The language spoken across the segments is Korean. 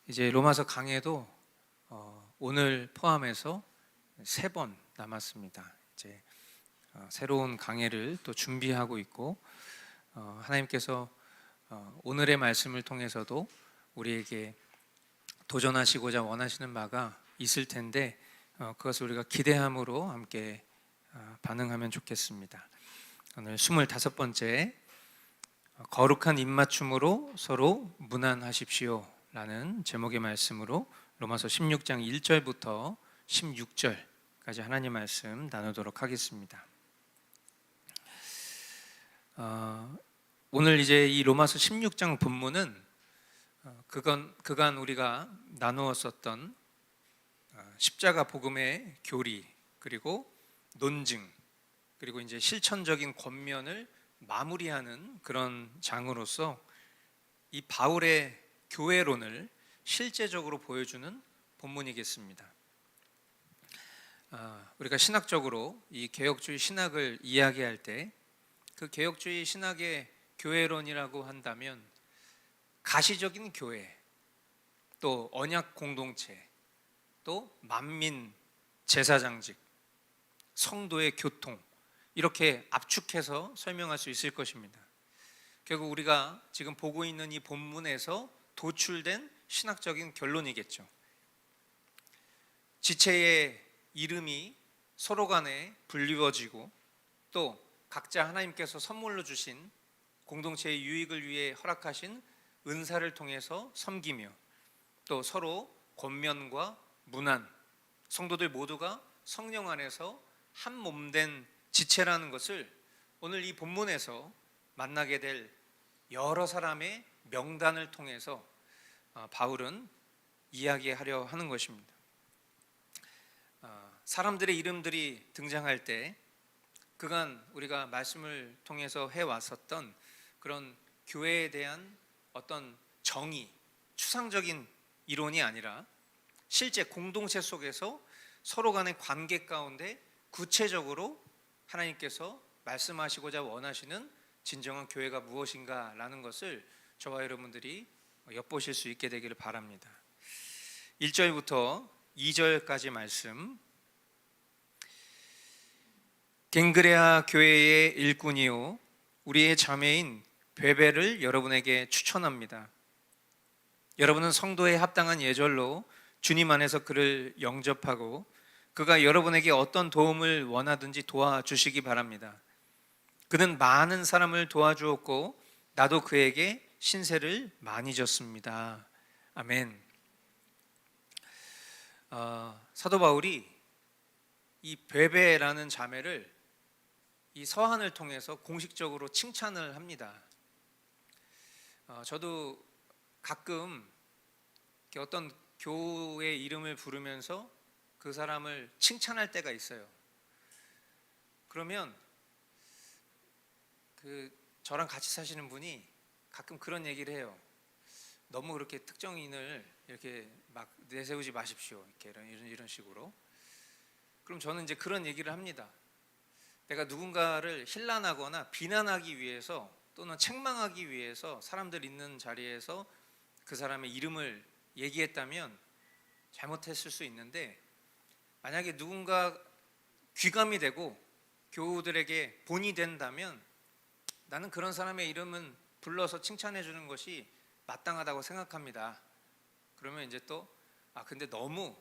이제 로마서 강해도 오늘 포함해서 3번 남았습니다. 이제 새로운 강해를 또 준비하고 있고 하나님께서 오늘의 말씀을 통해서도 우리에게 도전하시고자 원하시는 바가 있을 텐데 그것을 우리가 기대함으로 함께 반응하면 좋겠습니다. 오늘 25번째 거룩한 입맞춤으로 서로 문안하십시오 라는 제목의 말씀으로 로마서 16장 1절부터 16절까지 하나님 말씀 나누도록 하겠습니다. 오늘 이제 이 로마서 16장 본문은 그간 우리가 나누었었던 십자가 복음의 교리, 그리고 논증, 그리고 이제 실천적인 권면을 마무리하는 그런 장으로서 이 바울의 교회론을 실제적으로 보여주는 본문이겠습니다. 우리가 신학적으로 이 개혁주의 신학을 이야기할 때 그 개혁주의 신학의 교회론이라고 한다면 가시적인 교회, 또 언약 공동체, 또 만민 제사장직, 성도의 교통, 이렇게 압축해서 설명할 수 있을 것입니다. 결국 우리가 지금 보고 있는 이 본문에서 도출된 신학적인 결론이겠죠. 지체의 이름이 서로 간에 불리워지고 또 각자 하나님께서 선물로 주신 공동체의 유익을 위해 허락하신 은사를 통해서 섬기며 또 서로 권면과 문안, 성도들 모두가 성령 안에서 한 몸된 지체라는 것을 오늘 이 본문에서 만나게 될 여러 사람의 명단을 통해서 바울은 이야기하려 하는 것입니다. 사람들의 이름들이 등장할 때 그간 우리가 말씀을 통해서 해왔었던 그런 교회에 대한 어떤 정의, 추상적인 이론이 아니라 실제 공동체 속에서 서로 간의 관계 가운데 구체적으로 하나님께서 말씀하시고자 원하시는 진정한 교회가 무엇인가라는 것을 저와 여러분들이 엿보실 수 있게 되기를 바랍니다. 1절부터 2절까지 말씀. 갱그레아 교회의 일꾼이요 우리의 자매인 베베를 여러분에게 추천합니다. 여러분은 성도에 합당한 예절로 주님 안에서 그를 영접하고 그가 여러분에게 어떤 도움을 원하든지 도와주시기 바랍니다. 그는 많은 사람을 도와주었고 나도 그에게 신세를 많이 졌습니다. 아멘. 사도 바울이 이 베베라는 자매를 이 서한을 통해서 공식적으로 칭찬을 합니다. 저도 가끔 어떤 교회 이름을 부르면서 그 사람을 칭찬할 때가 있어요. 그러면 저랑 같이 사시는 분이 가끔 그런 얘기를 해요. 너무 그렇게 특정인을 이렇게 막 내세우지 마십시오. 이렇게 이런 식으로. 그럼 저는 이제 그런 얘기를 합니다. 내가 누군가를 힐난하거나 비난하기 위해서 또는 책망하기 위해서 사람들 있는 자리에서 그 사람의 이름을 얘기했다면 잘못했을 수 있는데, 만약에 누군가 귀감이 되고 교우들에게 본이 된다면 나는 그런 사람의 이름은 불러서 칭찬해 주는 것이 마땅하다고 생각합니다. 그러면 이제 또 근데 너무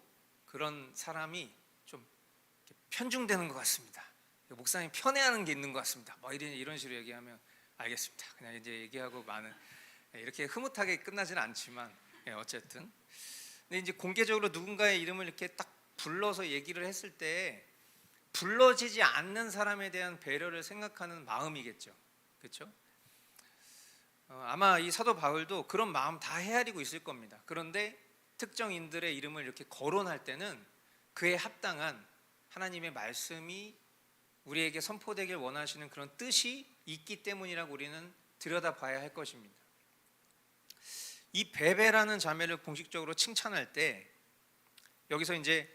그런 사람이 좀 편중되는 것 같습니다. 목사님 편애하는 게 있는 것 같습니다. 뭐 이런 식으로 얘기하면 알겠습니다. 그냥 이제 얘기하고 많은 이렇게 흐뭇하게 끝나지는 않지만 어쨌든 근데 이제 공개적으로 누군가의 이름을 이렇게 딱 불러서 얘기를 했을 때 불러지지 않는 사람에 대한 배려를 생각하는 마음이겠죠. 그렇죠? 아마 이 사도 바울도 그런 마음 다 헤아리고 있을 겁니다. 그런데 특정인들의 이름을 이렇게 거론할 때는 그에 합당한 하나님의 말씀이 우리에게 선포되길 원하시는 그런 뜻이 있기 때문이라고 우리는 들여다봐야 할 것입니다. 이 베베라는 자매를 공식적으로 칭찬할 때 여기서 이제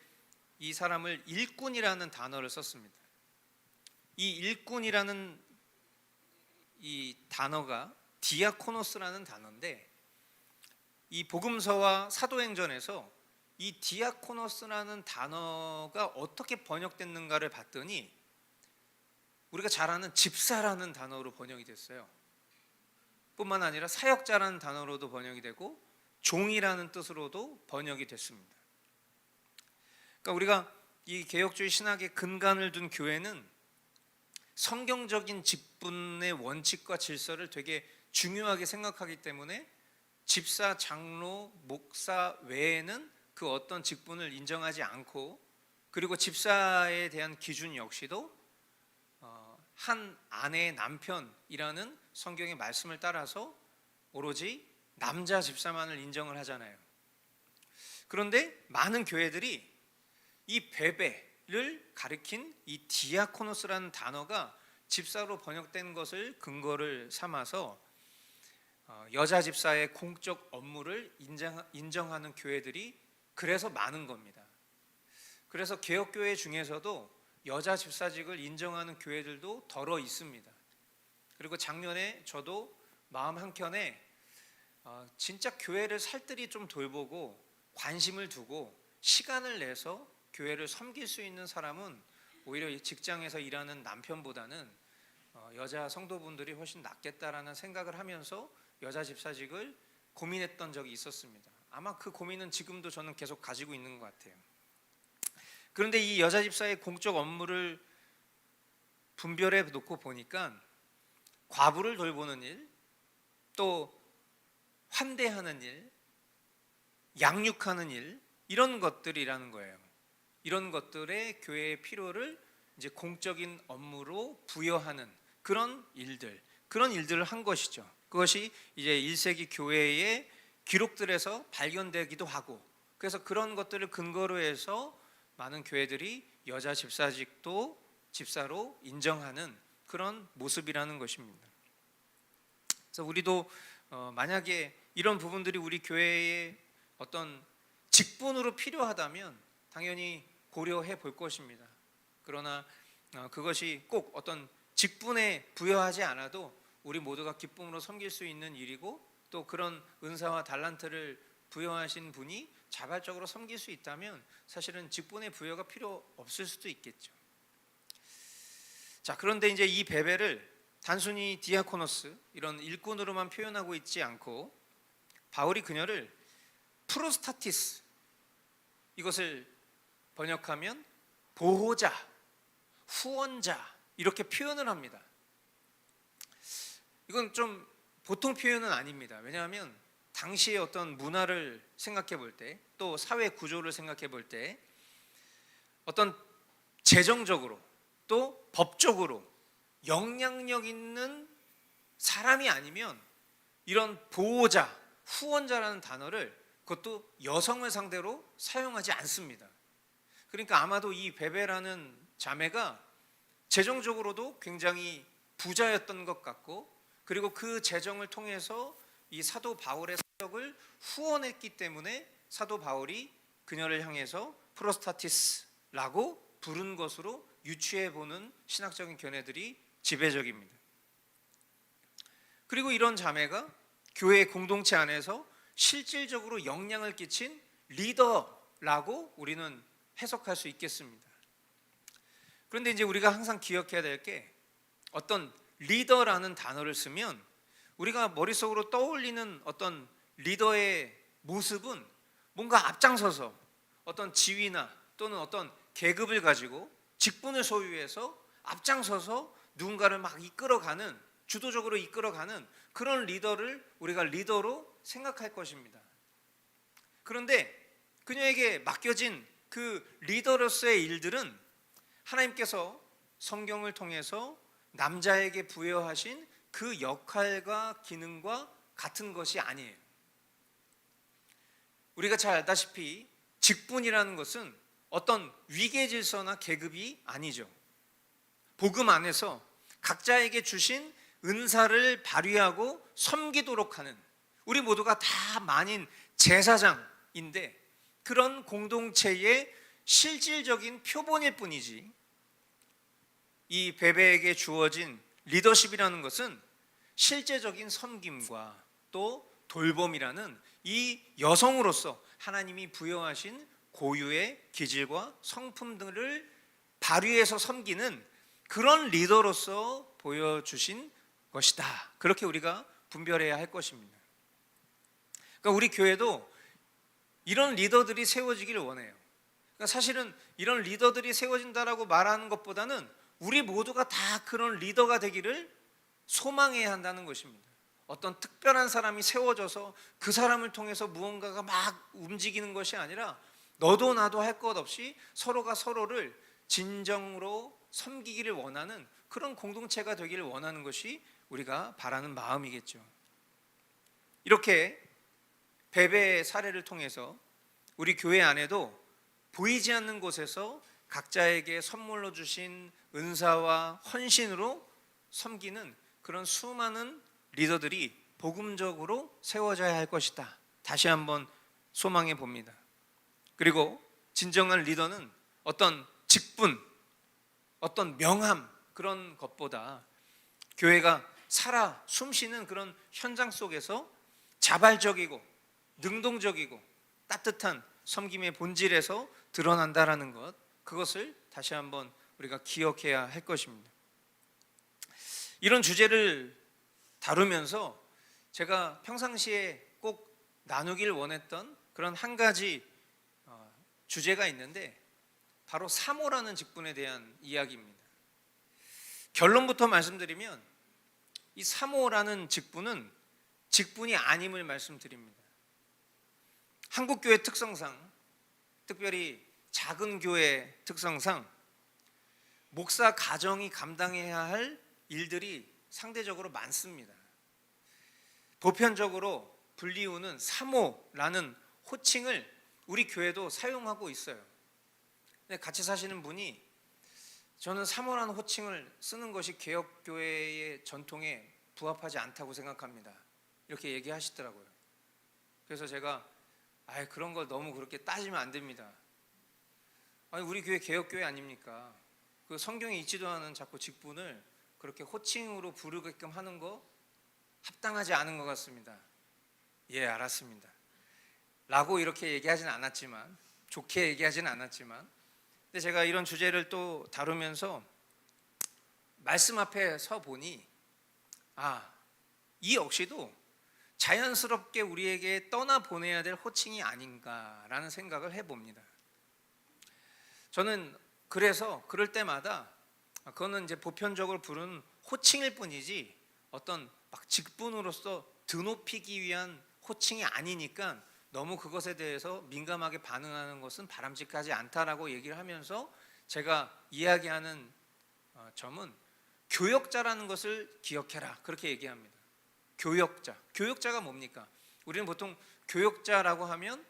이 사람을 일꾼이라는 단어를 썼습니다. 이 일꾼이라는 이 단어가 디아코노스라는 단어인데 이 복음서와 사도행전에서 이 디아코노스라는 단어가 어떻게 번역됐는가를 봤더니 우리가 잘 아는 집사라는 단어로 번역이 됐어요. 뿐만 아니라 사역자라는 단어로도 번역이 되고 종이라는 뜻으로도 번역이 됐습니다. 그러니까 우리가 이 개혁주의 신학의 근간을 둔 교회는 성경적인 직분의 원칙과 질서를 되게 중요하게 생각하기 때문에 집사, 장로, 목사 외에는 그 어떤 직분을 인정하지 않고, 그리고 집사에 대한 기준 역시도 한 아내의 남편이라는 성경의 말씀을 따라서 오로지 남자 집사만을 인정을 하잖아요. 그런데 많은 교회들이 이 베베를 가리킨 이 디아코노스라는 단어가 집사로 번역된 것을 근거를 삼아서 여자 집사의 공적 업무를 인정하는 교회들이 그래서 많은 겁니다. 그래서 개혁교회 중에서도 여자 집사직을 인정하는 교회들도 덜어 있습니다. 그리고 작년에 저도 마음 한켠에 진짜 교회를 살뜰히 좀 돌보고 관심을 두고 시간을 내서 교회를 섬길 수 있는 사람은 오히려 직장에서 일하는 남편보다는 여자 성도분들이 훨씬 낫겠다라는 생각을 하면서 여자 집사직을 고민했던 적이 있었습니다. 아마 그 고민은 지금도 저는 계속 가지고 있는 것 같아요. 그런데 이 여자 집사의 공적 업무를 분별해 놓고 보니까 과부를 돌보는 일, 또 환대하는 일, 양육하는 일, 이런 것들이라는 거예요. 이런 것들의 교회의 필요를 이제 공적인 업무로 부여하는 그런 일들을 한 것이죠. 그것이 이제 1세기 교회의 기록들에서 발견되기도 하고, 그래서 그런 것들을 근거로 해서 많은 교회들이 여자 집사직도 집사로 인정하는 그런 모습이라는 것입니다. 그래서 우리도 만약에 이런 부분들이 우리 교회의 어떤 직분으로 필요하다면 당연히 고려해 볼 것입니다. 그러나 그것이 꼭 어떤 직분에 부여하지 않아도 우리 모두가 기쁨으로 섬길 수 있는 일이고, 또 그런 은사와 달란트를 부여하신 분이 자발적으로 섬길 수 있다면 사실은 직분의 부여가 필요 없을 수도 있겠죠. 자, 그런데 이제 이 베베를 단순히 디아코노스 이런 일꾼으로만 표현하고 있지 않고 바울이 그녀를 프로스타티스, 이것을 번역하면 보호자, 후원자, 이렇게 표현을 합니다. 이건 좀 보통 표현은 아닙니다. 왜냐하면 당시의 어떤 문화를 생각해 볼 때, 또 사회 구조를 생각해 볼 때 어떤 재정적으로 또 법적으로 영향력 있는 사람이 아니면 이런 보호자, 후원자라는 단어를, 그것도 여성을 상대로 사용하지 않습니다. 그러니까 아마도 이 베베라는 자매가 재정적으로도 굉장히 부자였던 것 같고, 그리고 그 재정을 통해서 이 사도 바울의 사역을 후원했기 때문에 사도 바울이 그녀를 향해서 프로스타티스라고 부른 것으로 유추해 보는 신학적인 견해들이 지배적입니다. 그리고 이런 자매가 교회 공동체 안에서 실질적으로 영향을 끼친 리더라고 우리는 해석할 수 있겠습니다. 그런데 이제 우리가 항상 기억해야 될 게, 어떤 리더라는 단어를 쓰면 우리가 머릿속으로 떠올리는 어떤 리더의 모습은 뭔가 앞장서서 어떤 지위나 또는 어떤 계급을 가지고 직분을 소유해서 앞장서서 누군가를 막 이끌어가는, 주도적으로 이끌어가는 그런 리더를 우리가 리더로 생각할 것입니다. 그런데 그녀에게 맡겨진 그 리더로서의 일들은 하나님께서 성경을 통해서 남자에게 부여하신 그 역할과 기능과 같은 것이 아니에요. 우리가 잘 알다시피 직분이라는 것은 어떤 위계 질서나 계급이 아니죠. 복음 안에서 각자에게 주신 은사를 발휘하고 섬기도록 하는, 우리 모두가 다 만인 제사장인데 그런 공동체의 실질적인 표본일 뿐이지, 이 베베에게 주어진 리더십이라는 것은 실제적인 섬김과 또 돌봄이라는 이 여성으로서 하나님이 부여하신 고유의 기질과 성품 등을 발휘해서 섬기는 그런 리더로서 보여주신 것이다. 그렇게 우리가 분별해야 할 것입니다. 그러니까 우리 교회도 이런 리더들이 세워지기를 원해요. 그러니까 사실은 이런 리더들이 세워진다라고 말하는 것보다는 우리 모두가 다 그런 리더가 되기를 소망해야 한다는 것입니다. 어떤 특별한 사람이 세워져서 그 사람을 통해서 무언가가 막 움직이는 것이 아니라 너도 나도 할 것 없이 서로가 서로를 진정으로 섬기기를 원하는 그런 공동체가 되기를 원하는 것이 우리가 바라는 마음이겠죠. 이렇게 베베의 사례를 통해서 우리 교회 안에도 보이지 않는 곳에서 각자에게 선물로 주신 은사와 헌신으로 섬기는 그런 수많은 리더들이 복음적으로 세워져야 할 것이다. 다시 한번 소망해 봅니다. 그리고 진정한 리더는 어떤 직분, 어떤 명함 그런 것보다 교회가 살아 숨쉬는 그런 현장 속에서 자발적이고 능동적이고 따뜻한 섬김의 본질에서 드러난다라는 것, 그것을 다시 한번 우리가 기억해야 할 것입니다. 이런 주제를 다루면서 제가 평상시에 꼭 나누길 원했던 그런 한 가지 주제가 있는데 바로 사모라는 직분에 대한 이야기입니다. 결론부터 말씀드리면 이 사모라는 직분은 직분이 아님을 말씀드립니다. 한국교회 특성상, 특별히 작은 교회 특성상 목사 가정이 감당해야 할 일들이 상대적으로 많습니다. 보편적으로 불리우는 사모라는 호칭을 우리 교회도 사용하고 있어요. 근데 같이 사시는 분이 저는 사모라는 호칭을 쓰는 것이 개혁교회의 전통에 부합하지 않다고 생각합니다. 이렇게 얘기하시더라고요. 그래서 제가 그런 걸 너무 그렇게 따지면 안 됩니다. 우리 교회 개혁교회 아닙니까? 그 성경에 있지도 않은 자꾸 직분을 그렇게 호칭으로 부르게끔 하는 거 합당하지 않은 것 같습니다. 예, 알았습니다. 라고 이렇게 얘기하진 않았지만, 좋게 얘기하진 않았지만, 근데 제가 이런 주제를 또 다루면서 말씀 앞에 서 보니 이 역시도 자연스럽게 우리에게 떠나보내야 될 호칭이 아닌가라는 생각을 해봅니다. 저는 그래서 그럴 때마다 그거는 이제 보편적으로 부르는 호칭일 뿐이지 어떤 막 직분으로서 드높이기 위한 호칭이 아니니까 너무 그것에 대해서 민감하게 반응하는 것은 바람직하지 않다라고 얘기를 하면서 제가 이야기하는 점은 교역자라는 것을 기억해라, 그렇게 얘기합니다. 교역자가 뭡니까? 우리는 보통 교역자라고 하면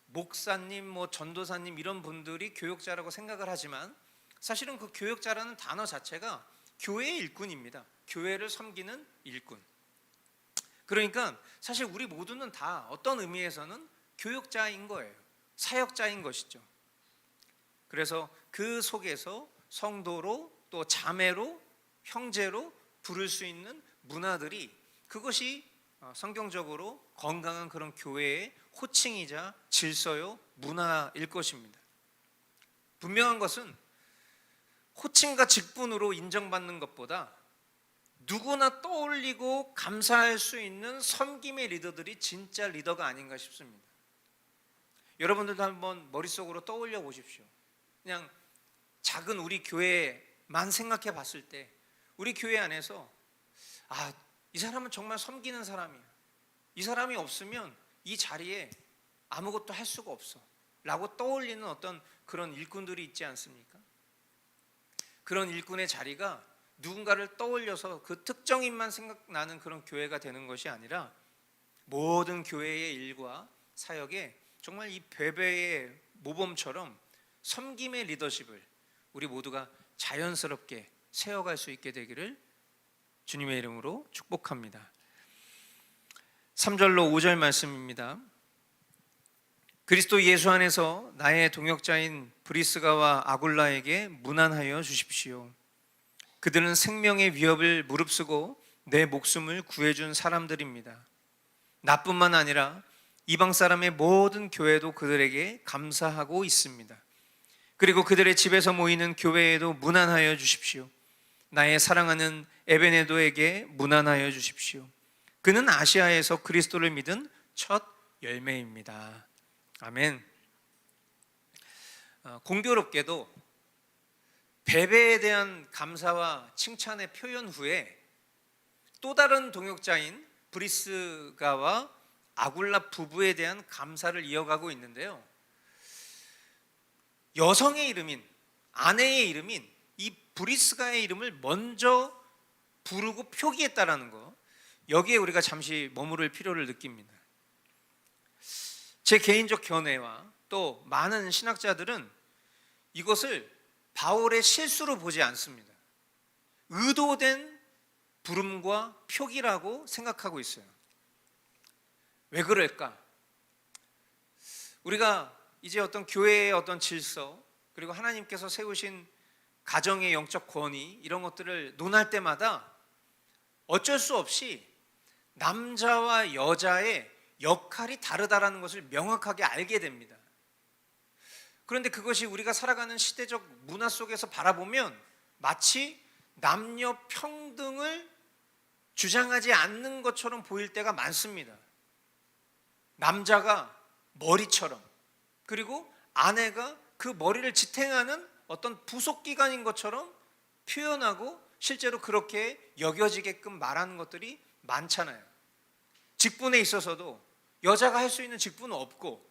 목사님, 전도사님 이런 분들이 교역자라고 생각을 하지만 사실은 그 교역자라는 단어 자체가 교회의 일꾼입니다. 교회를 섬기는 일꾼. 그러니까 사실 우리 모두는 다 어떤 의미에서는 교역자인 거예요. 사역자인 것이죠. 그래서 그 속에서 성도로 또 자매로 형제로 부를 수 있는 문화들이, 그것이 성경적으로 건강한 그런 교회의 호칭이자 질서요 문화일 것입니다. 분명한 것은 호칭과 직분으로 인정받는 것보다 누구나 떠올리고 감사할 수 있는 섬김의 리더들이 진짜 리더가 아닌가 싶습니다. 여러분들도 한번 머릿속으로 떠올려 보십시오. 그냥 작은 우리 교회만 생각해 봤을 때 우리 교회 안에서 이 사람은 정말 섬기는 사람이야, 이 사람이 없으면 이 자리에 아무것도 할 수가 없어 라고 떠올리는 어떤 그런 일꾼들이 있지 않습니까? 그런 일꾼의 자리가 누군가를 떠올려서 그 특정인만 생각나는 그런 교회가 되는 것이 아니라 모든 교회의 일과 사역에 정말 이 베베의 모범처럼 섬김의 리더십을 우리 모두가 자연스럽게 세워갈 수 있게 되기를 주님의 이름으로 축복합니다. 3절로 5절 말씀입니다. 그리스도 예수 안에서 나의 동역자인 브리스가와 아굴라에게 문안하여 주십시오. 그들은 생명의 위협을 무릅쓰고 내 목숨을 구해준 사람들입니다. 나뿐만 아니라 이방 사람의 모든 교회도 그들에게 감사하고 있습니다. 그리고 그들의 집에서 모이는 교회에도 문안하여 주십시오. 나의 사랑하는 에베네도에게 문안하여 주십시오. 그는 아시아에서 그리스도를 믿은 첫 열매입니다. 아멘. 공교롭게도 베베에 대한 감사와 칭찬의 표현 후에 또 다른 동역자인 브리스가와 아굴라 부부에 대한 감사를 이어가고 있는데요, 여성의 이름인, 아내의 이름인 이 브리스가의 이름을 먼저 부르고 표기했다라는 거, 여기에 우리가 잠시 머무를 필요를 느낍니다. 제 개인적 견해와 또 많은 신학자들은 이것을 바울의 실수로 보지 않습니다. 의도된 부름과 표기라고 생각하고 있어요. 왜 그럴까? 우리가 이제 어떤 교회의 어떤 질서, 그리고 하나님께서 세우신 가정의 영적 권위, 이런 것들을 논할 때마다 어쩔 수 없이 남자와 여자의 역할이 다르다라는 것을 명확하게 알게 됩니다. 그런데 그것이 우리가 살아가는 시대적 문화 속에서 바라보면 마치 남녀 평등을 주장하지 않는 것처럼 보일 때가 많습니다. 남자가 머리처럼, 그리고 아내가 그 머리를 지탱하는 어떤 부속기관인 것처럼 표현하고 실제로 그렇게 여겨지게끔 말하는 것들이 많잖아요. 직분에 있어서도 여자가 할 수 있는 직분은 없고,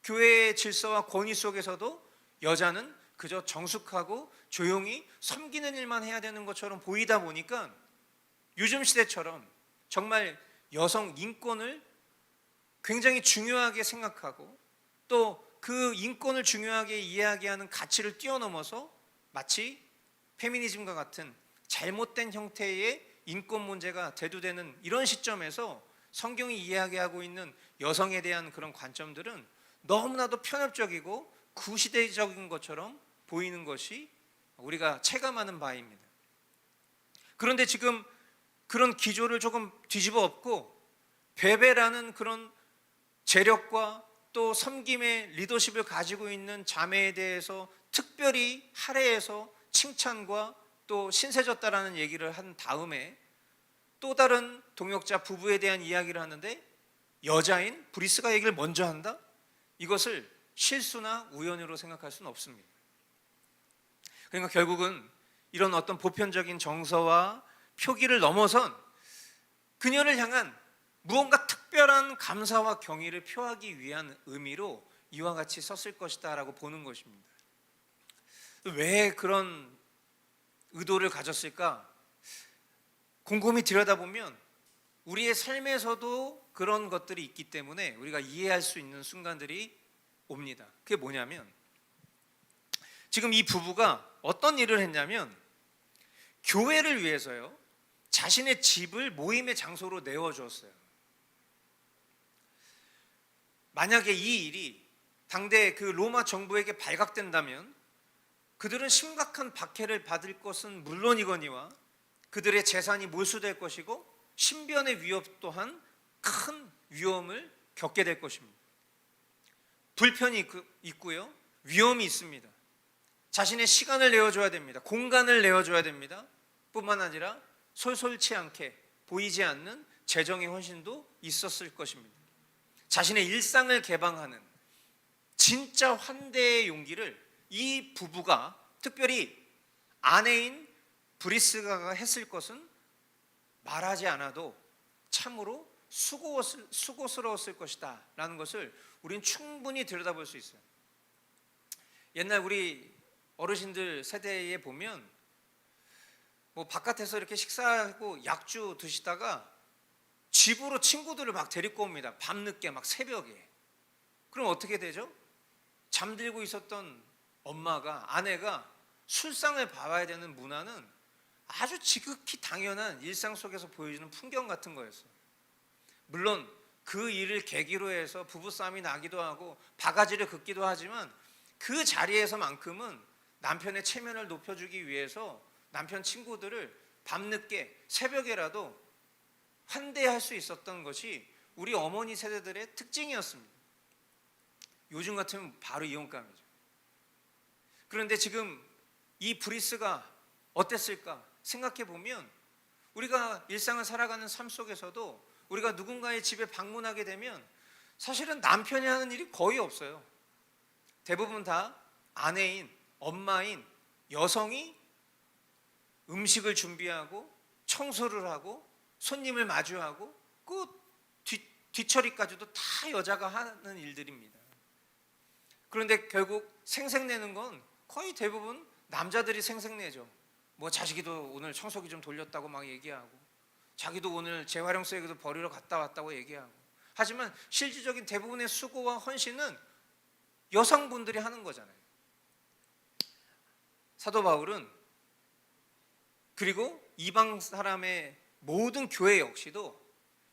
교회의 질서와 권위 속에서도 여자는 그저 정숙하고 조용히 섬기는 일만 해야 되는 것처럼 보이다 보니까 요즘 시대처럼 정말 여성 인권을 굉장히 중요하게 생각하고 또 그 인권을 중요하게 이야기하는 가치를 뛰어넘어서 마치 페미니즘과 같은 잘못된 형태의 인권 문제가 대두되는 이런 시점에서 성경이 이야기하고 있는 여성에 대한 그런 관점들은 너무나도 편협적이고 구시대적인 것처럼 보이는 것이 우리가 체감하는 바입니다. 그런데 지금 그런 기조를 조금 뒤집어 엎고 베베라는 그런 재력과 또 섬김의 리더십을 가지고 있는 자매에 대해서 특별히 할애해서 칭찬과 또 신세졌다라는 얘기를 한 다음에 또 다른 동역자 부부에 대한 이야기를 하는데 여자인 브리스가 얘기를 먼저 한다? 이것을 실수나 우연으로 생각할 수는 없습니다. 그러니까 결국은 이런 어떤 보편적인 정서와 표기를 넘어선 그녀를 향한 무언가 특별한 감사와 경의를 표하기 위한 의미로 이와 같이 썼을 것이다 라고 보는 것입니다. 왜 그런 의도를 가졌을까? 곰곰이 들여다보면 우리의 삶에서도 그런 것들이 있기 때문에 우리가 이해할 수 있는 순간들이 옵니다. 그게 뭐냐면, 지금 이 부부가 어떤 일을 했냐면 교회를 위해서요, 자신의 집을 모임의 장소로 내어주었어요. 만약에 이 일이 당대 그 로마 정부에게 발각된다면 그들은 심각한 박해를 받을 것은 물론이거니와 그들의 재산이 몰수될 것이고 신변의 위협 또한 큰 위험을 겪게 될 것입니다. 불편이 있고요, 위험이 있습니다. 자신의 시간을 내어줘야 됩니다. 공간을 내어줘야 됩니다. 뿐만 아니라 솔솔치 않게 보이지 않는 재정의 헌신도 있었을 것입니다. 자신의 일상을 개방하는 진짜 환대의 용기를 이 부부가, 특별히 아내인 브리스가가 했을 것은 말하지 않아도 참으로 수고스러웠을 것이다 라는 것을 우리는 충분히 들여다볼 수 있어요. 옛날 우리 어르신들 세대에 보면 뭐 바깥에서 이렇게 식사하고 약주 드시다가 집으로 친구들을 막 데리고 옵니다. 밤늦게 막 새벽에. 그럼 어떻게 되죠? 잠들고 있었던 엄마가, 아내가 술상을 봐야 되는 문화는 아주 지극히 당연한 일상 속에서 보여주는 풍경 같은 거였어요. 물론 그 일을 계기로 해서 부부싸움이 나기도 하고 바가지를 긋기도 하지만 그 자리에서만큼은 남편의 체면을 높여주기 위해서 남편 친구들을 밤늦게 새벽에라도 환대할 수 있었던 것이 우리 어머니 세대들의 특징이었습니다. 요즘 같으면 바로 이혼감이죠. 그런데 지금 이 브리스가 어땠을까 생각해 보면 우리가 일상을 살아가는 삶 속에서도 우리가 누군가의 집에 방문하게 되면 사실은 남편이 하는 일이 거의 없어요. 대부분 다 아내인, 엄마인 여성이 음식을 준비하고 청소를 하고 손님을 마주하고 그 뒤처리까지도 다 여자가 하는 일들입니다. 그런데 결국 생색내는 건 거의 대부분 남자들이 생색내죠. 뭐 자식이도 오늘 청소기 좀 돌렸다고 막 얘기하고, 자기도 오늘 재활용 쓰레기도 버리러 갔다 왔다고 얘기하고. 하지만 실질적인 대부분의 수고와 헌신은 여성분들이 하는 거잖아요. 사도 바울은 그리고 이방 사람의 모든 교회 역시도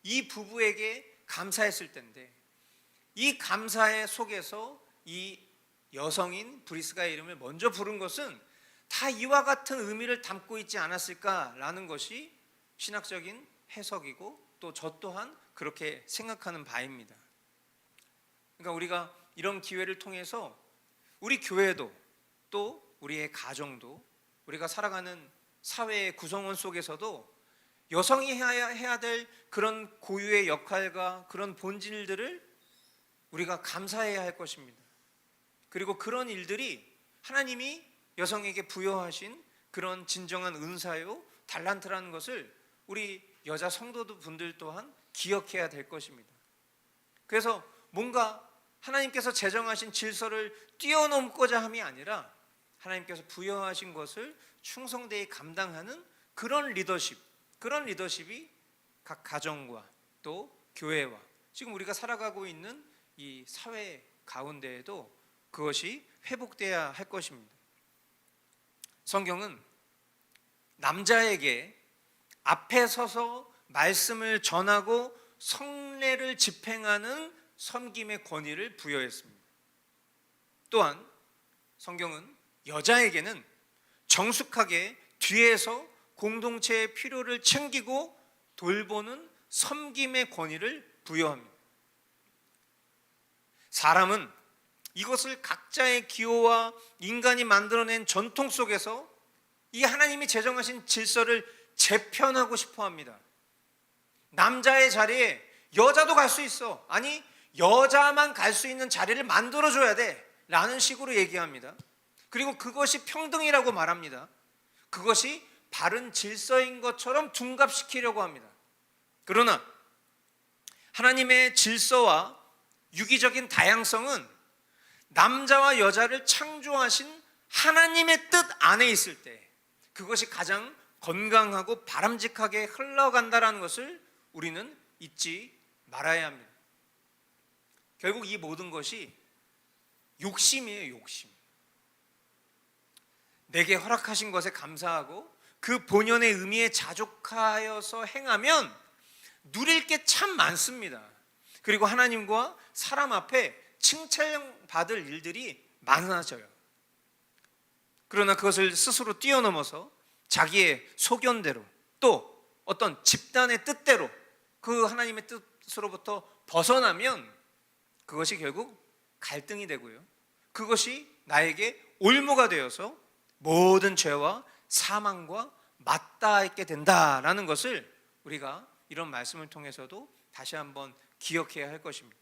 이 부부에게 감사했을 텐데, 이 감사의 속에서 이 여성인 브리스가의 이름을 먼저 부른 것은 다 이와 같은 의미를 담고 있지 않았을까라는 것이 신학적인 해석이고, 또 저 또한 그렇게 생각하는 바입니다. 그러니까 우리가 이런 기회를 통해서 우리 교회도 또 우리의 가정도 우리가 살아가는 사회의 구성원 속에서도 여성이 해야 될 그런 고유의 역할과 그런 본질들을 우리가 감사해야 할 것입니다. 그리고 그런 일들이 하나님이 여성에게 부여하신 그런 진정한 은사요, 달란트라는 것을 우리 여자 성도분들 또한 기억해야 될 것입니다. 그래서 뭔가 하나님께서 제정하신 질서를 뛰어넘고자 함이 아니라 하나님께서 부여하신 것을 충성되이 감당하는 그런 리더십이 각 가정과 또 교회와 지금 우리가 살아가고 있는 이 사회 가운데에도 그것이 회복돼야 할 것입니다. 성경은 남자에게 앞에 서서 말씀을 전하고 성례를 집행하는 섬김의 권위를 부여했습니다. 또한 성경은 여자에게는 정숙하게 뒤에서 공동체의 필요를 챙기고 돌보는 섬김의 권위를 부여합니다. 사람은 이것을 각자의 기호와 인간이 만들어낸 전통 속에서 이 하나님이 제정하신 질서를 재편하고 싶어 합니다. 남자의 자리에 여자도 갈 수 있어. 아니, 여자만 갈 수 있는 자리를 만들어줘야 돼 라는 식으로 얘기합니다. 그리고 그것이 평등이라고 말합니다. 그것이 바른 질서인 것처럼 둔갑시키려고 합니다. 그러나 하나님의 질서와 유기적인 다양성은 남자와 여자를 창조하신 하나님의 뜻 안에 있을 때 그것이 가장 건강하고 바람직하게 흘러간다는 것을 우리는 잊지 말아야 합니다. 결국 이 모든 것이 욕심이에요. 욕심. 내게 허락하신 것에 감사하고 그 본연의 의미에 자족하여서 행하면 누릴 게 참 많습니다. 그리고 하나님과 사람 앞에 칭찬받을 일들이 많아져요. 그러나 그것을 스스로 뛰어넘어서 자기의 소견대로 또 어떤 집단의 뜻대로 그 하나님의 뜻으로부터 벗어나면 그것이 결국 갈등이 되고요. 그것이 나에게 올무가 되어서 모든 죄와 사망과 맞닿게 된다라는 것을 우리가 이런 말씀을 통해서도 다시 한번 기억해야 할 것입니다.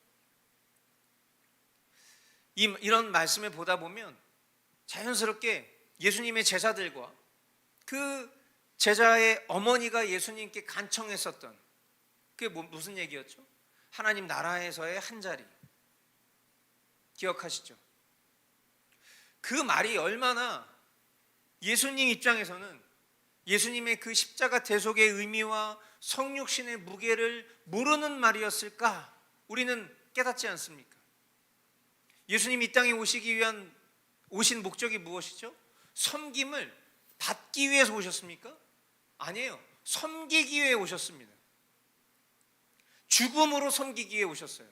이런 말씀을 보다 보면 자연스럽게 예수님의 제자들과 그 제자의 어머니가 예수님께 간청했었던 그게 무슨 얘기였죠? 하나님 나라에서의 한 자리 기억하시죠? 그 말이 얼마나 예수님 입장에서는 예수님의 그 십자가 대속의 의미와 성육신의 무게를 모르는 말이었을까? 우리는 깨닫지 않습니까? 예수님이 이 땅에 오신 목적이 무엇이죠? 섬김을 받기 위해서 오셨습니까? 아니에요. 섬기기 위해 오셨습니다. 죽음으로 섬기기 위해 오셨어요.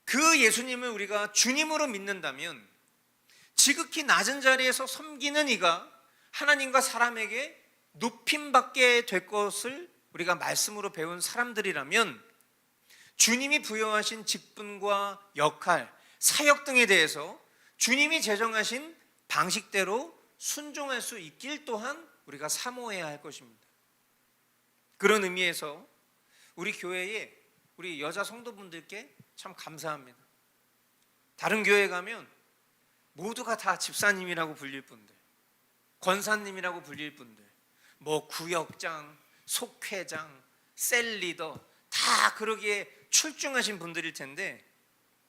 그 예수님을 우리가 주님으로 믿는다면 지극히 낮은 자리에서 섬기는 이가 하나님과 사람에게 높임받게 될 것을 우리가 말씀으로 배운 사람들이라면 주님이 부여하신 직분과 역할, 사역 등에 대해서 주님이 제정하신 방식대로 순종할 수 있길 또한 우리가 사모해야 할 것입니다. 그런 의미에서 우리 교회에 우리 여자 성도분들께 참 감사합니다. 다른 교회 가면 모두가 다 집사님이라고 불릴 분들, 권사님이라고 불릴 분들, 뭐 구역장, 속회장, 셀리더 다 그러기에 출중하신 분들일 텐데,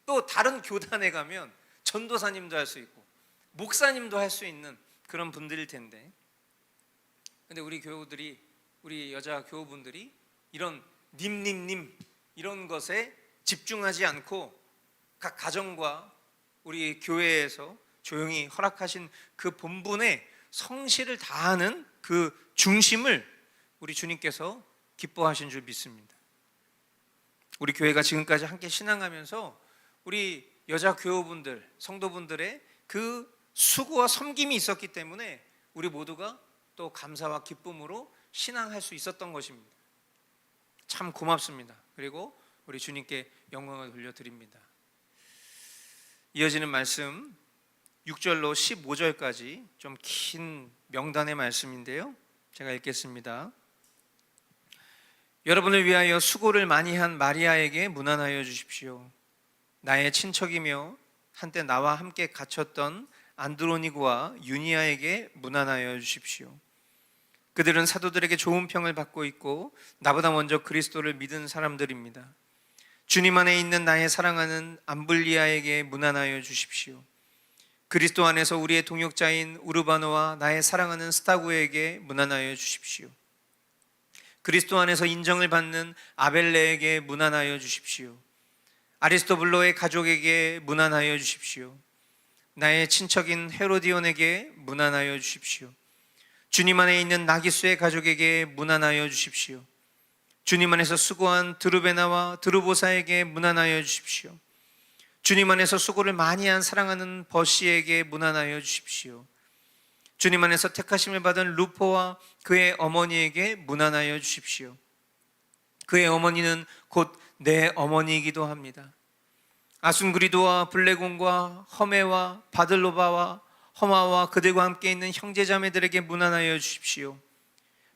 또 다른 교단에 가면 전도사님도 할 수 있고 목사님도 할 수 있는 그런 분들일 텐데, 근데 우리 교우들이, 우리 여자 교우분들이 이런 님 이런 것에 집중하지 않고 각 가정과 우리 교회에서 조용히 허락하신 그 본분에 성실을 다하는 그 중심을 우리 주님께서 기뻐하신 줄 믿습니다. 우리 교회가 지금까지 함께 신앙하면서 우리 여자 교우분들, 성도분들의 그 수고와 섬김이 있었기 때문에 우리 모두가 또 감사와 기쁨으로 신앙할 수 있었던 것입니다. 참 고맙습니다. 그리고 우리 주님께 영광을 돌려드립니다. 이어지는 말씀 6절로 15절까지 좀 긴 명단의 말씀인데요, 제가 읽겠습니다. 여러분을 위하여 수고를 많이 한 마리아에게 문안하여 주십시오. 나의 친척이며 한때 나와 함께 갇혔던 안드로니고와 유니아에게 문안하여 주십시오. 그들은 사도들에게 좋은 평을 받고 있고 나보다 먼저 그리스도를 믿은 사람들입니다. 주님 안에 있는 나의 사랑하는 암블리아에게 문안하여 주십시오. 그리스도 안에서 우리의 동역자인 우르바노와 나의 사랑하는 스타구에게 문안하여 주십시오. 그리스도 안에서 인정을 받는 아벨레에게 문안하여 주십시오. 아리스토블로의 가족에게 문안하여 주십시오. 나의 친척인 헤로디온에게 문안하여 주십시오. 주님 안에 있는 나기수의 가족에게 문안하여 주십시오. 주님 안에서 수고한 드루베나와 드루보사에게 문안하여 주십시오. 주님 안에서 수고를 많이 한 사랑하는 버시에게 문안하여 주십시오. 주님 안에서 택하심을 받은 루포와 그의 어머니에게 문안하여 주십시오. 그의 어머니는 곧 내 어머니이기도 합니다. 아순그리도와 블레곤과 허메와 바들로바와 허마와 그들과 함께 있는 형제자매들에게 문안하여 주십시오.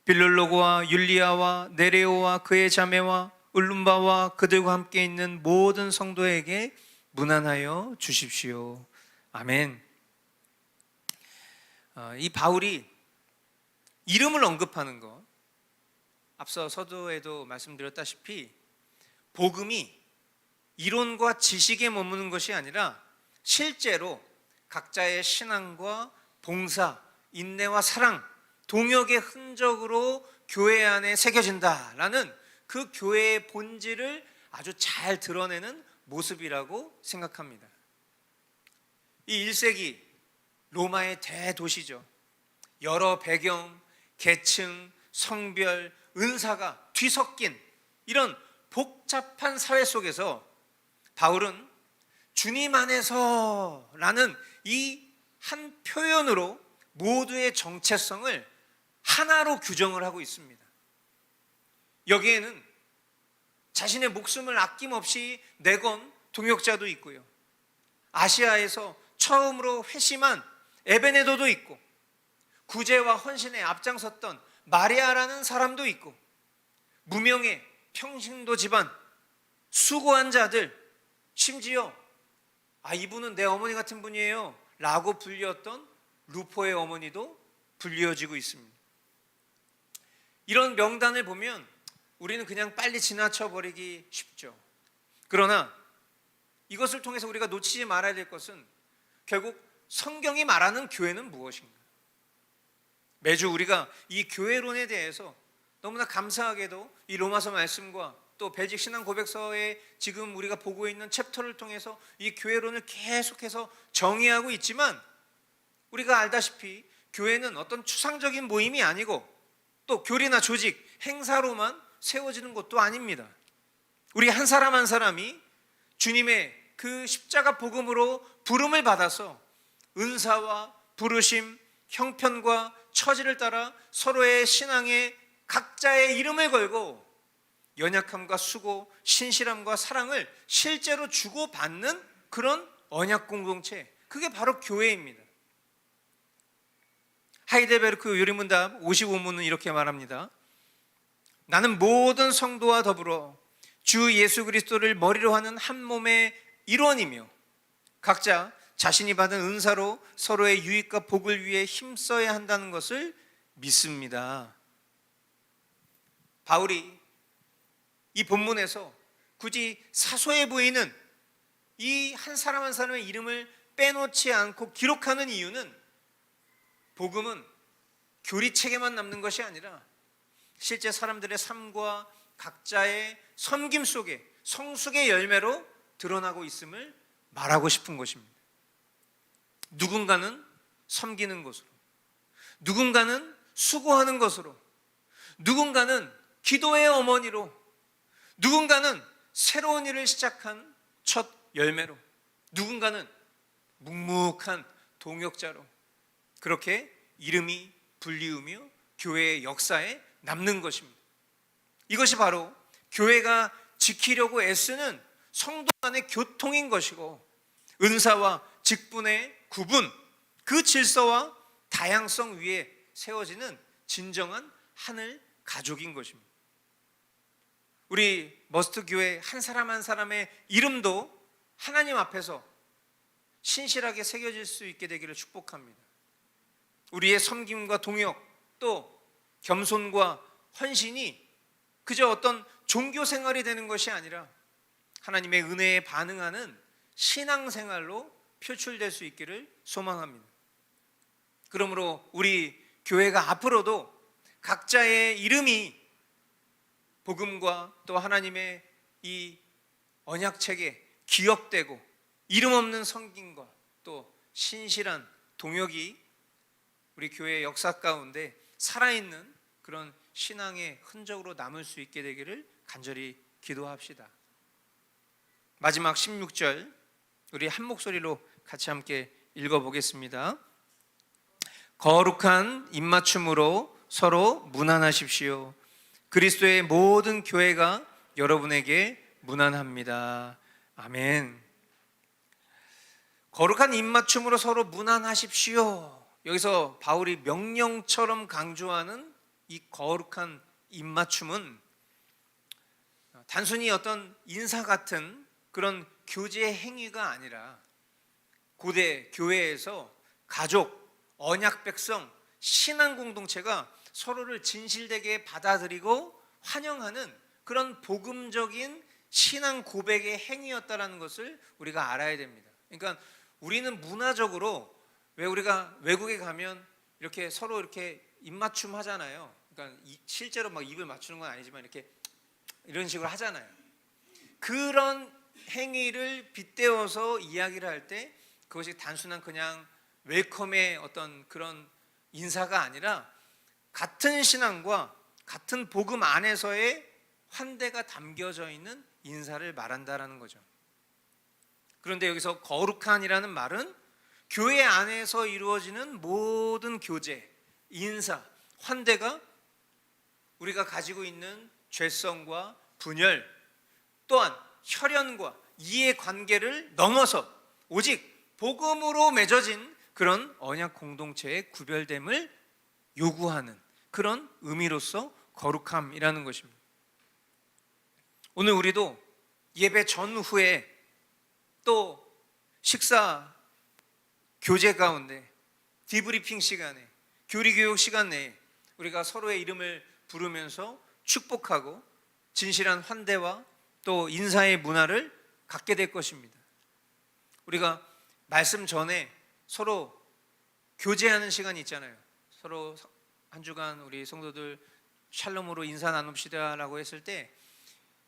빌룰로고와 율리아와 네레오와 그의 자매와 울룸바와 그들과 함께 있는 모든 성도에게 문안하여 주십시오. 아멘. 이 바울이 이름을 언급하는 것, 앞서 서두에도 말씀드렸다시피 복음이 이론과 지식에 머무는 것이 아니라 실제로 각자의 신앙과 봉사, 인내와 사랑, 동역의 흔적으로 교회 안에 새겨진다라는 그 교회의 본질을 아주 잘 드러내는 모습이라고 생각합니다. 이 1세기 로마의 대도시죠. 여러 배경, 계층, 성별, 은사가 뒤섞인 이런 복잡한 사회 속에서 바울은 주님 안에서라는 이 한 표현으로 모두의 정체성을 하나로 규정을 하고 있습니다. 여기에는 자신의 목숨을 아낌없이 내건 동역자도 있고요, 아시아에서 처음으로 회심한 에베네도도 있고, 구제와 헌신에 앞장섰던 마리아라는 사람도 있고, 무명의 평신도 집안, 수고한 자들, 심지어 이분은 내 어머니 같은 분이에요 라고 불렸던 루포의 어머니도 불리어지고 있습니다. 이런 명단을 보면 우리는 그냥 빨리 지나쳐버리기 쉽죠. 그러나 이것을 통해서 우리가 놓치지 말아야 될 것은 결국 성경이 말하는 교회는 무엇인가. 매주 우리가 이 교회론에 대해서 너무나 감사하게도 이 로마서 말씀과 또 배직 신앙 고백서에 지금 우리가 보고 있는 챕터를 통해서 이 교회론을 계속해서 정의하고 있지만, 우리가 알다시피 교회는 어떤 추상적인 모임이 아니고 또 교리나 조직, 행사로만 세워지는 것도 아닙니다. 우리 한 사람 한 사람이 주님의 그 십자가 복음으로 부름을 받아서 은사와 부르심, 형편과 처지를 따라 서로의 신앙의 각자의 이름을 걸고 연약함과 수고, 신실함과 사랑을 실제로 주고받는 그런 언약 공동체, 그게 바로 교회입니다. 하이델베르크 유리문답 55문은 이렇게 말합니다. 나는 모든 성도와 더불어 주 예수 그리스도를 머리로 하는 한 몸의 일원이며 각자 자신이 받은 은사로 서로의 유익과 복을 위해 힘써야 한다는 것을 믿습니다. 바울이 이 본문에서 굳이 사소해 보이는 이 한 사람 한 사람의 이름을 빼놓지 않고 기록하는 이유는 복음은 교리책에만 남는 것이 아니라 실제 사람들의 삶과 각자의 섬김 속에 성숙의 열매로 드러나고 있음을 말하고 싶은 것입니다. 누군가는 섬기는 것으로, 누군가는 수고하는 것으로, 누군가는 기도의 어머니로, 누군가는 새로운 일을 시작한 첫 열매로, 누군가는 묵묵한 동역자로 그렇게 이름이 불리우며 교회의 역사에 남는 것입니다. 이것이 바로 교회가 지키려고 애쓰는 성도 간의 교통인 것이고 은사와 직분의 구분, 그 질서와 다양성 위에 세워지는 진정한 하늘 가족인 것입니다. 우리 머스트 교회 한 사람 한 사람의 이름도 하나님 앞에서 신실하게 새겨질 수 있게 되기를 축복합니다. 우리의 섬김과 동역, 또 겸손과 헌신이 그저 어떤 종교 생활이 되는 것이 아니라 하나님의 은혜에 반응하는 신앙생활로 표출될 수 있기를 소망합니다. 그러므로 우리 교회가 앞으로도 각자의 이름이 복음과 또 하나님의 이 언약책에 기억되고 이름 없는 섬김과 또 신실한 동역이 우리 교회의 역사 가운데 살아있는 그런 신앙의 흔적으로 남을 수 있게 되기를 간절히 기도합시다. 마지막 16절 우리 한 목소리로 같이 함께 읽어보겠습니다. 거룩한 입맞춤으로 서로 문안하십시오. 그리스도의 모든 교회가 여러분에게 문안합니다. 아멘. 거룩한 입맞춤으로 서로 문안하십시오. 여기서 바울이 명령처럼 강조하는 이 거룩한 입맞춤은 단순히 어떤 인사 같은 그런 교제 행위가 아니라 고대 교회에서 가족, 언약 백성, 신앙 공동체가 서로를 진실되게 받아들이고 환영하는 그런 복음적인 신앙 고백의 행위였다라는 것을 우리가 알아야 됩니다. 그러니까 우리는 문화적으로 왜 우리가 외국에 가면 이렇게 서로 이렇게 입맞춤 하잖아요. 그러니까 실제로 막 입을 맞추는 건 아니지만 이렇게 이런 식으로 하잖아요. 그런 행위를 빗대어서 이야기를 할 때 그것이 단순한 그냥 웰컴의 어떤 그런 인사가 아니라 같은 신앙과 같은 복음 안에서의 환대가 담겨져 있는 인사를 말한다라는 거죠. 그런데 여기서 거룩한이라는 말은 교회 안에서 이루어지는 모든 교제, 인사, 환대가 우리가 가지고 있는 죄성과 분열 또한 혈연과 이해관계를 넘어서 오직 복음으로 맺어진 그런 언약 공동체의 구별됨을 요구하는 그런 의미로서 거룩함이라는 것입니다. 오늘 우리도 예배 전후에 또 식사 교제 가운데 디브리핑 시간에 교리교육 시간 내에 우리가 서로의 이름을 부르면서 축복하고 진실한 환대와 또 인사의 문화를 갖게 될 것입니다. 우리가 말씀 전에 서로 교제하는 시간이 있잖아요. 서로 한 주간 우리 성도들 샬롬으로 인사 나눕시다 라고 했을 때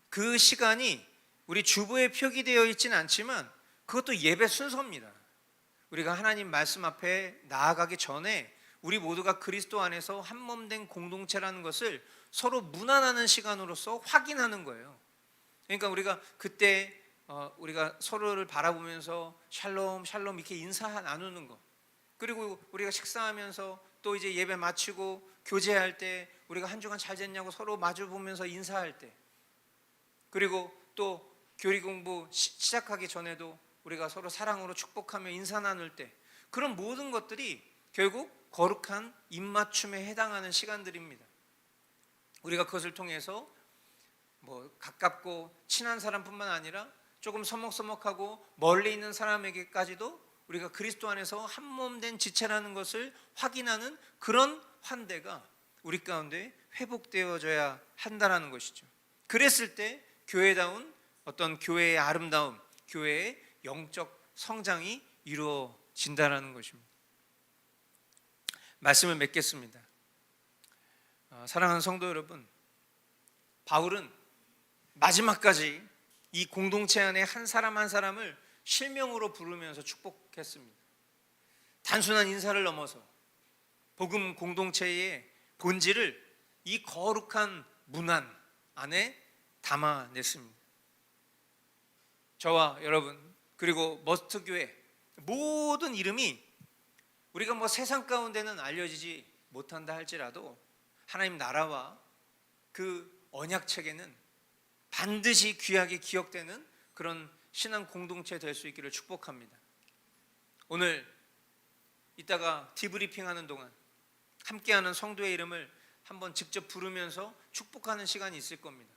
그 시간이 우리 주보에 표기되어 있지는 않지만 그것도 예배 순서입니다. 우리가 하나님 말씀 앞에 나아가기 전에 우리 모두가 그리스도 안에서 한 몸 된 공동체라는 것을 서로 문안하는 시간으로서 확인하는 거예요. 그러니까 우리가 그때 우리가 서로를 바라보면서 샬롬 샬롬 이렇게 인사 나누는 거, 그리고 우리가 식사하면서 또 이제 예배 마치고 교제할 때, 우리가 한 주간 잘 됐냐고 서로 마주 보면서 인사할 때, 그리고 또 교리 공부 시작하기 전에도 우리가 서로 사랑으로 축복하며 인사 나눌 때, 그런 모든 것들이 결국 거룩한 입맞춤에 해당하는 시간들입니다. 우리가 그것을 통해서 가깝고 친한 사람뿐만 아니라 조금 서먹서먹하고 멀리 있는 사람에게까지도 우리가 그리스도 안에서 한 몸 된 지체라는 것을 확인하는 그런 환대가 우리 가운데 회복되어져야 한다는 것이죠. 그랬을 때 교회다운 어떤 교회의 아름다움, 교회의 영적 성장이 이루어진다는 것입니다. 말씀을 맺겠습니다. 사랑하는 성도 여러분, 바울은 마지막까지 이 공동체 안에 한 사람 한 사람을 실명으로 부르면서 축복했습니다. 단순한 인사를 넘어서 복음 공동체의 본질을 이 거룩한 문안 안에 담아냈습니다. 저와 여러분, 그리고 머스트 교회 모든 이름이 우리가 세상 가운데는 알려지지 못한다 할지라도 하나님 나라와 그 언약책에는 반드시 귀하게 기억되는 그런 신앙 공동체 될 수 있기를 축복합니다. 오늘 이따가 디브리핑하는 동안 함께하는 성도의 이름을 한번 직접 부르면서 축복하는 시간이 있을 겁니다.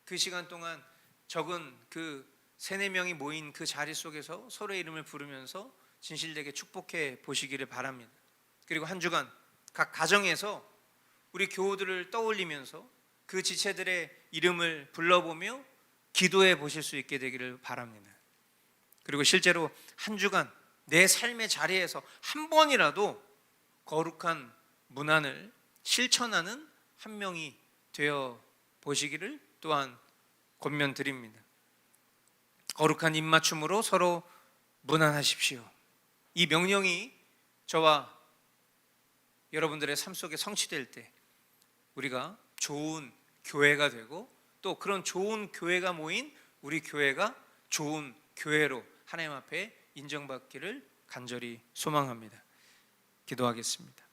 그 시간 동안 적은 그 3-4명이 모인 그 자리 속에서 서로의 이름을 부르면서 진실되게 축복해 보시기를 바랍니다. 그리고 한 주간 각 가정에서 우리 교우들을 떠올리면서 그 지체들의 이름을 불러보며 기도해 보실 수 있게 되기를 바랍니다. 그리고 실제로 한 주간 내 삶의 자리에서 한 번이라도 거룩한 문안을 실천하는 한 명이 되어 보시기를 또한 권면드립니다. 거룩한 입맞춤으로 서로 문안하십시오. 이 명령이 저와 여러분들의 삶 속에 성취될 때 우리가 좋은 교회가 되고, 또 그런 좋은 교회가 모인 우리 교회가 좋은 교회로 하나님 앞에 인정받기를 간절히 소망합니다. 기도하겠습니다.